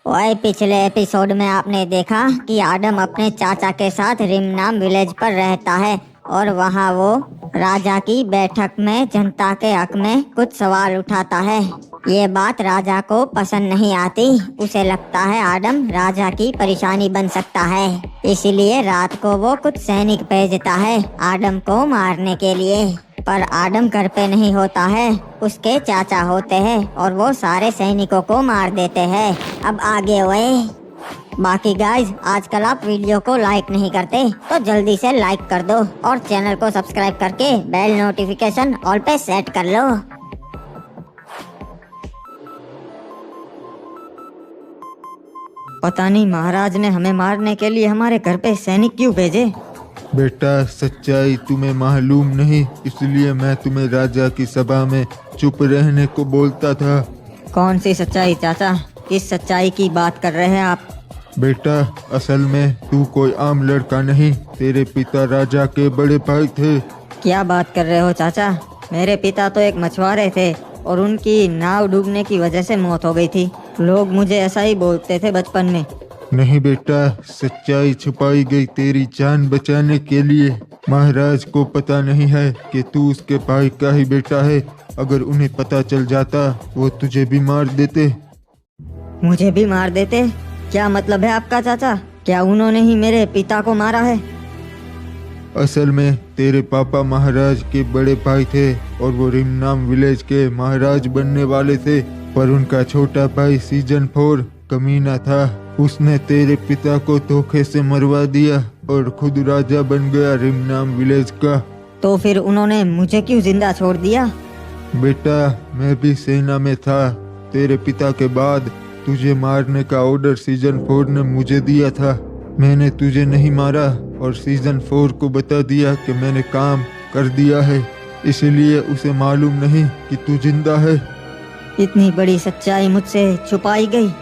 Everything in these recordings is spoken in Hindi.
ओए, पिछले एपिसोड में आपने देखा कि आदम अपने चाचा के साथ रिमनाम विलेज पर रहता है और वहाँ वो राजा की बैठक में जनता के हक में कुछ सवाल उठाता है। ये बात राजा को पसंद नहीं आती। उसे लगता है आदम राजा की परेशानी बन सकता है, इसीलिए रात को वो कुछ सैनिक भेजता है आदम को मारने के लिए। पर आदम घर पे नहीं होता है, उसके चाचा होते हैं और वो सारे सैनिकों को मार देते हैं। अब आगे हुए। बाकी गाइज, आजकल आप वीडियो को लाइक नहीं करते तो जल्दी से लाइक कर दो और चैनल को सब्सक्राइब करके बेल नोटिफिकेशन ऑल पे सेट कर लो। पता नहीं महाराज ने हमें मारने के लिए हमारे घर पे सैनिक क्यों भेजे। बेटा, सच्चाई तुम्हें मालूम नहीं, इसलिए मैं तुम्हें राजा की सभा में चुप रहने को बोलता था। कौन सी सच्चाई चाचा? किस सच्चाई की बात कर रहे हैं आप? बेटा, असल में तू कोई आम लड़का नहीं, तेरे पिता राजा के बड़े भाई थे। क्या बात कर रहे हो चाचा? मेरे पिता तो एक मछुआरे थे और उनकी नाव डूबने की वजह से मौत हो गई थी। लोग मुझे ऐसा ही बोलते थे बचपन में। नहीं बेटा, सच्चाई छुपाई गई तेरी जान बचाने के लिए। महाराज को पता नहीं है कि तू उसके भाई का ही बेटा है। अगर उन्हें पता चल जाता वो तुझे भी मार देते। मुझे भी मार देते? क्या मतलब है आपका चाचा? क्या उन्होंने ही मेरे पिता को मारा है? असल में तेरे पापा महाराज के बड़े भाई थे और वो रिमनाम विलेज के महाराज बनने वाले थे, पर उनका छोटा भाई सीजन 4 कमीना था। उसने तेरे पिता को धोखे से मरवा दिया और खुद राजा बन गया रिमनाम विलेज का। तो फिर उन्होंने मुझे क्यों जिंदा छोड़ दिया? बेटा, मैं भी सेना में था। तेरे पिता के बाद तुझे मारने का ऑर्डर सीजन 4 ने मुझे दिया था। मैंने तुझे नहीं मारा और सीजन 4 को बता दिया कि मैंने काम कर दिया है, इसलिए उसे मालूम नहीं कि तू जिंदा है। इतनी बड़ी सच्चाई मुझसे छुपाई गई।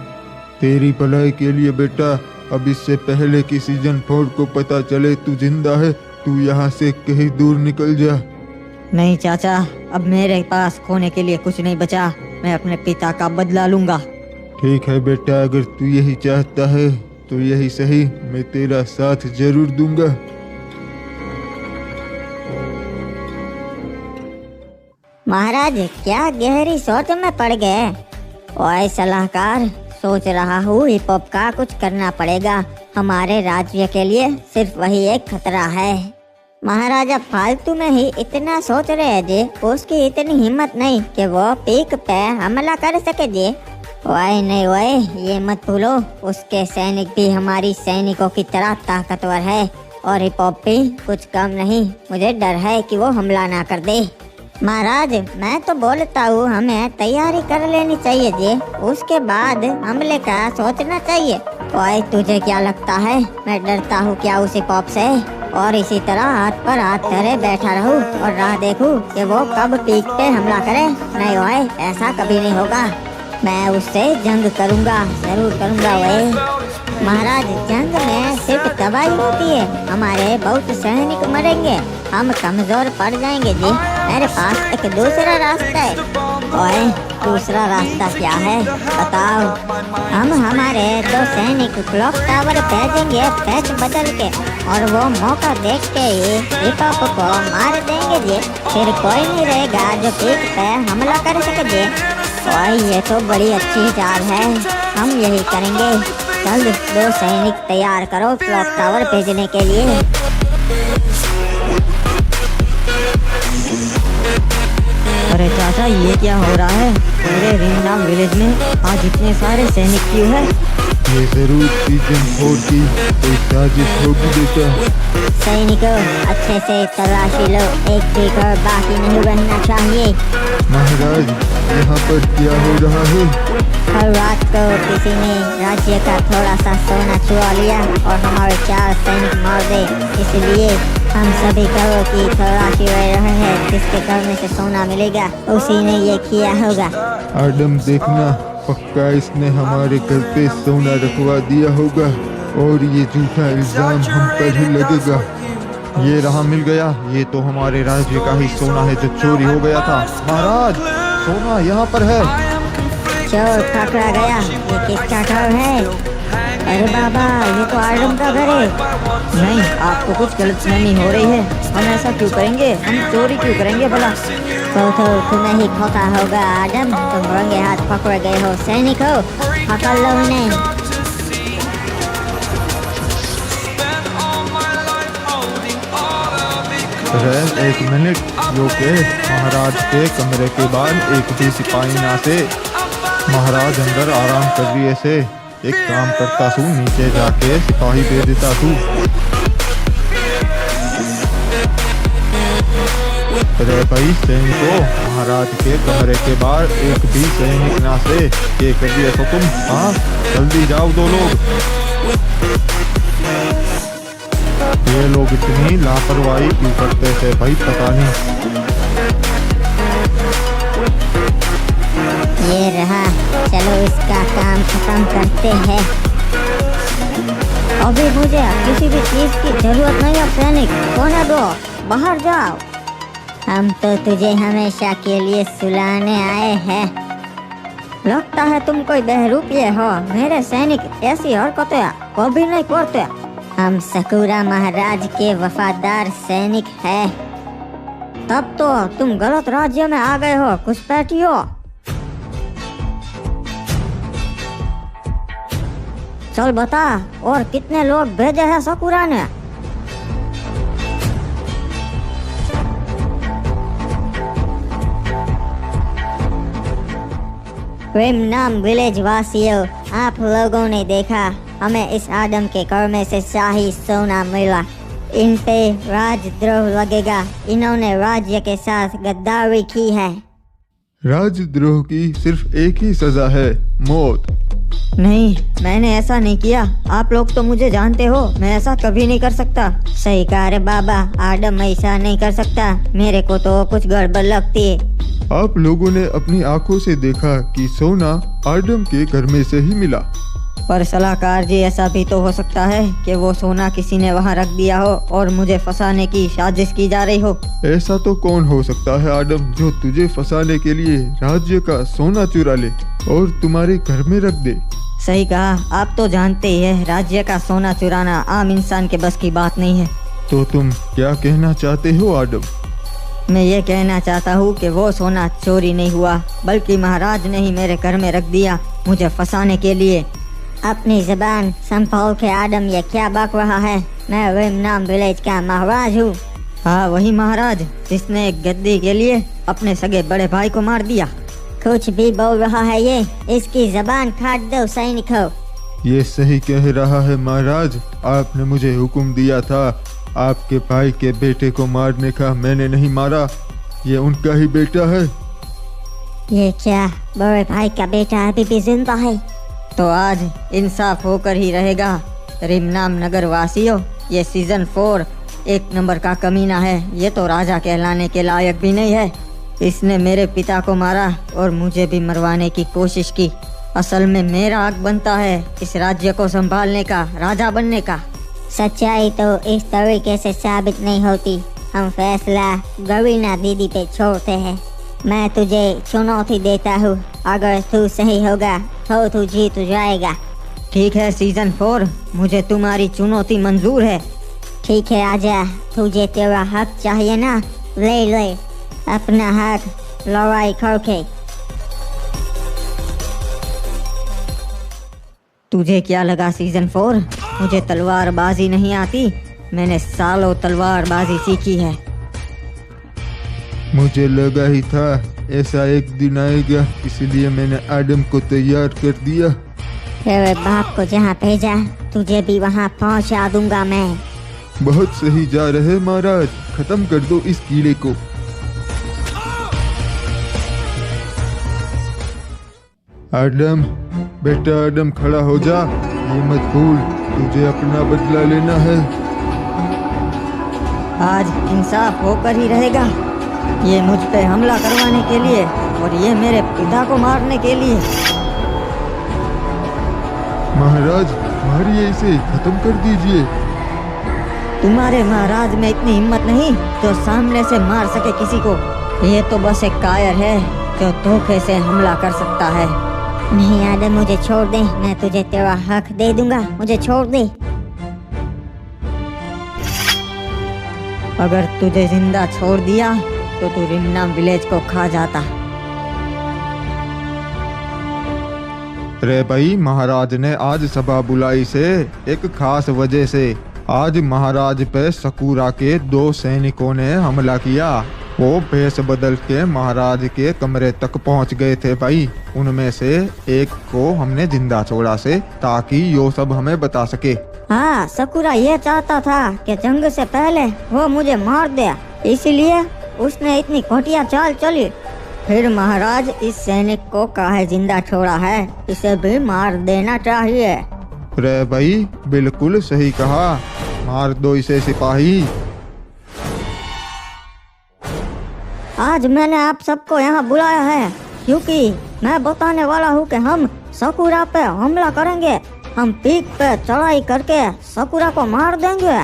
तेरी भलाई के लिए बेटा, अब इससे पहले कि सीजन 4 को पता चले तू जिंदा है, तू यहाँ से कहीं दूर निकल जा। नहीं चाचा, अब मेरे पास खोने के लिए कुछ नहीं बचा। मैं अपने पिता का बदला लूंगा। ठीक है बेटा, अगर तू यही चाहता है तो यही सही, मैं तेरा साथ जरूर दूंगा। महाराज क्या गहरी सोच में पड़ गए। ओए सलाहकार, सोच रहा हूँ हिप हॉप का कुछ करना पड़ेगा। हमारे राज्य के लिए सिर्फ वही एक खतरा है। महाराजा फालतू में ही इतना सोच रहे हैं जी। उसकी इतनी हिम्मत नहीं कि वो पीक पे हमला कर सके जी। ओए नहीं ओए, ये मत भूलो, उसके सैनिक भी हमारी सैनिकों की तरह ताकतवर है और हिप हॉप भी कुछ कम नहीं। मुझे डर है कि वो हमला ना कर दे। महाराज, मैं तो बोलता हूँ हमें तैयारी कर लेनी चाहिए जी, उसके बाद हमले का सोचना चाहिए। ओए, तुझे क्या लगता है मैं डरता हूँ क्या उस हिप हॉप से? और इसी तरह हाथ पर हाथ धरे बैठा रहूं और राह देखूं कि वो कब पीक पे हमला करे? नहीं ओए, ऐसा कभी नहीं होगा। मैं उससे जंग करूंगा, जरूर करूंगा। वही महाराज, जंग में सिर्फ तबाही होती है, हमारे बहुत सैनिक मरेंगे, हम कमजोर पड़ जाएंगे जी। मेरे पास एक दूसरा रास्ता है। ओए, दूसरा रास्ता क्या है बताओ? हम हमारे 2 सैनिक क्लॉक टावर भेजेंगे पैच बदल के और वो मौका देख के ही हिप हॉप को मार देंगे जी। फिर कोई नहीं रहेगा जो पीक पे हमला कर सके जी। ओए, ये तो बड़ी अच्छी चाल है, हम यही करेंगे। जल्द 2 सैनिक तैयार करो क्लॉक टावर भेजने के लिए। अरे चाचा, ये क्या हो रहा है? पूरे रिमनाम विलेज में आज इतने सारे सैनिक क्यों है? ये जरूर सीजन 4 की कोई साजिश होगी बेटा। सैनिकों, अच्छे से तलाशी लो, एक भी घर बाकी नहीं रहना चाहिए। महाराज, यहाँ पर क्या हो रहा है? हर रात को किसी ने राज्य का थोड़ा सा सोना चुरा लिया और हमारे 4 सैनिक मार दे, इसलिए हम सभी घरों की तलाशी ले रहे हैं। जिसके घर में से सोना मिलेगा उसी ने ये किया होगा। आदम, देखना, पक्का इसने हमारे घर पे सोना रखवा दिया होगा और ये झूठा इल्जाम हम पर ही लगेगा। ये रहा, मिल गया। ये तो हमारे राज्य का ही सोना है जो चोरी हो गया था। महाराज, सोना यहाँ पर है। चोर पकड़ा गया। ये किसका घर है? अरे बाबा, ये तो आडम का घर है। नहीं, आपको कुछ गलतफहमी हो रही है। हम ऐसा क्यों करेंगे? हम चोरी क्यों करेंगे भला? तो तुम्हें ही खोता होगा आडम। तुम रंगे हाथ पकड़ गए हो। सैनिक हो, पकड़ लो इन्हें। एक मिनट, जो के महाराज के कमरे के बाद एक भी सिपाही ना से। महाराज अंदर आराम कर रही से। एक काम करता तू, नीचे जाके सिपाही दे देता तू। अरे भाई सैनिको, महाराज के कमरे के बाहर एक भी सैनिक ना से। ये कर दिया तो तुम? हाँ, जल्दी जाओ दो लोग। ये लोग इतनी लापरवाही क्यों करते थे भाई, पता नहीं। ये रहा, चलो इसका काम खत्म करते हैं। अभी मुझे किसी भी चीज की जरूरत नहीं है सैनिक। सोने दो, बाहर जाओ। हम तो तुझे हमेशा के लिए सुलाने आए हैं। लगता है तुम कोई बहरूपिये हो। मेरे सैनिक ऐसी हरकतें कभी नहीं करते। हम सकूरा महाराज के वफादार सैनिक हैं। तब तो तुम गलत राज्य में आ गए हो घुसपैठियो। चल बता, और कितने लोग भेजे हैं सकूरा ने? नाम विलेज वासियों, आप लोगों ने देखा हमें इस आदम के घर में से शाही सोना मिला। इन पे राजद्रोह लगेगा। इन्होंने राज्य के साथ गद्दारी की है। राजद्रोह की सिर्फ एक ही सजा है, मौत। नहीं, मैंने ऐसा नहीं किया। आप लोग तो मुझे जानते हो, मैं ऐसा कभी नहीं कर सकता। सही कहा रे बाबा, आदम ऐसा नहीं कर सकता। मेरे को तो कुछ गड़बड़ लगती है। आप लोगों ने अपनी आंखों से देखा कि सोना आदम के घर में से ही मिला। पर सलाहकार जी, ऐसा भी तो हो सकता है कि वो सोना किसी ने वहाँ रख दिया हो और मुझे फंसाने की साजिश की जा रही हो। ऐसा तो कौन हो सकता है आदम, जो तुझे फंसाने के लिए राज्य का सोना चुरा ले और तुम्हारे घर में रख दे। सही कहा, आप तो जानते ही है, राज्य का सोना चुराना आम इंसान के बस की बात नहीं है। तो तुम क्या कहना चाहते हो आदम? मैं ये कहना चाहता हूँ कि वो सोना चोरी नहीं हुआ, बल्कि महाराज ने ही मेरे घर में रख दिया मुझे फंसाने के लिए। अपनी जबान संभाल के आदम, ये क्या बक रहा है? मैं विमनाम विलेज का महाराज हूँ। हाँ, वही महाराज जिसने एक गद्दी के लिए अपने सगे बड़े भाई को मार दिया। कुछ भी बोल रहा है ये, इसकी जबान काट दो सैनिक हो। ये सही कह रहा है महाराज, आपने मुझे हुक्म दिया था आपके भाई के बेटे को मारने का, मैंने नहीं मारा। ये उनका ही बेटा है। ये क्या, बड़े भाई का बेटा अभी भी जिंदा है? तो आज इंसाफ होकर ही रहेगा। रिमनाम नगर वासियों, ये सीजन 4 एक नंबर का कमीना है। ये तो राजा कहलाने के लायक भी नहीं है। इसने मेरे पिता को मारा और मुझे भी मरवाने की कोशिश की। असल में मेरा हक बनता है इस राज्य को संभालने का, राजा बनने का। सच्चाई तो इस तरीके से साबित नहीं होती। हम फैसला गवीना दीदी पे छोड़ते हैं। मैं तुझे चुनौती देता हूँ, अगर तू सही होगा तो तू जीत जाएगा। ठीक है सीजन 4, मुझे तुम्हारी चुनौती मंजूर है। ठीक है, आजा। तुझे तेरा हक चाहिए ना, ले ले अपना हक लड़ाई करके। तुझे क्या लगा सीजन 4 मुझे तलवारबाजी नहीं आती? मैंने सालों तलवारबाजी सीखी है। मुझे लगा ही था ऐसा एक दिन आएगा, इसलिए मैंने आदम को तैयार कर दिया। तेरे बाप को जहाँ भेजा, तुझे भी वहाँ पहुँचा दूंगा मैं। बहुत सही जा रहे महाराज, खत्म कर दो इस कीड़े को। आदम, बेटा आदम, खड़ा हो जा। ये मत भूल, तुझे अपना बदला लेना है। आज इंसाफ होकर ही रहेगा। ये मुझ पे हमला करवाने के लिए और ये मेरे पिता को मारने के लिए। महाराज, मारिए इसे, खत्म कर दीजिए। तुम्हारे महाराज में इतनी हिम्मत नहीं जो सामने से मार सके किसी को। ये तो बस एक कायर है जो धोखे से हमला कर सकता है। नहीं आदम, मुझे छोड़ दे, मैं तुझे तेरा हक दे दूंगा, मुझे छोड़ दे। अगर तुझे जिंदा छोड़ दिया तो तू रिमनाम विलेज को खा जाता। रे भाई, महाराज ने आज सभा बुलाई से एक खास वजह से। आज महाराज पे सकूरा के 2 सैनिकों ने हमला किया। वो भेष बदल के महाराज के कमरे तक पहुंच गए थे भाई। उनमें से एक को हमने जिंदा छोड़ा से, ताकि यो सब हमें बता सके। हाँ, सकूरा ये चाहता था कि जंग से पहले वो मुझे मार दे, इसलिए उसने इतनी घटिया चाल चली। फिर महाराज इस सैनिक को काहे जिंदा छोड़ा है, इसे भी मार देना चाहिए। रे भाई, बिल्कुल सही कहा, मार दो इसे सिपाही। आज मैंने आप सबको यहाँ बुलाया है क्योंकि मैं बताने वाला हूँ कि हम सकूरा पे हमला करेंगे। हम पीक पे चढ़ाई करके सकूरा को मार देंगे।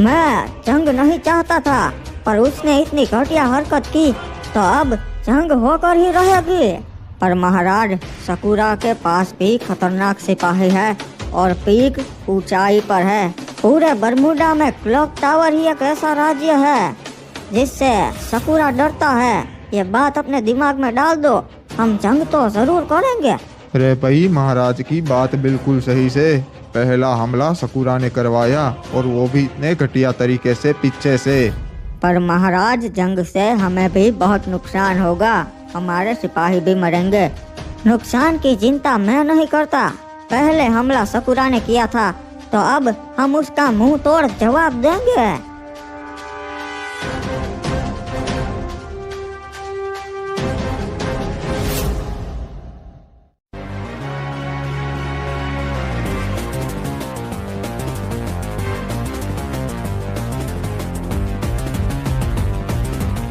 मैं जंग नहीं चाहता था, पर उसने इतनी घटिया हरकत की तो अब जंग होकर ही रहेगी। पर महाराज, सकूरा के पास भी खतरनाक सिपाही है और पीक ऊंचाई पर है। पूरे बरमूडा में क्लॉक टावर ही एक ऐसा राज्य है जिससे सकूरा डरता है। ये बात अपने दिमाग में डाल दो, हम जंग तो जरूर करेंगे। रे भाई, महाराज की बात बिल्कुल सही से। पहला हमला सकूरा ने करवाया और वो भी इतने घटिया तरीके से पीछे से। पर महाराज, जंग से हमें भी बहुत नुकसान होगा, हमारे सिपाही भी मरेंगे। नुकसान की चिंता मैं नहीं करता। पहले हमला सकूरा ने किया था तो अब हम उसका मुंह तोड़ जवाब देंगे।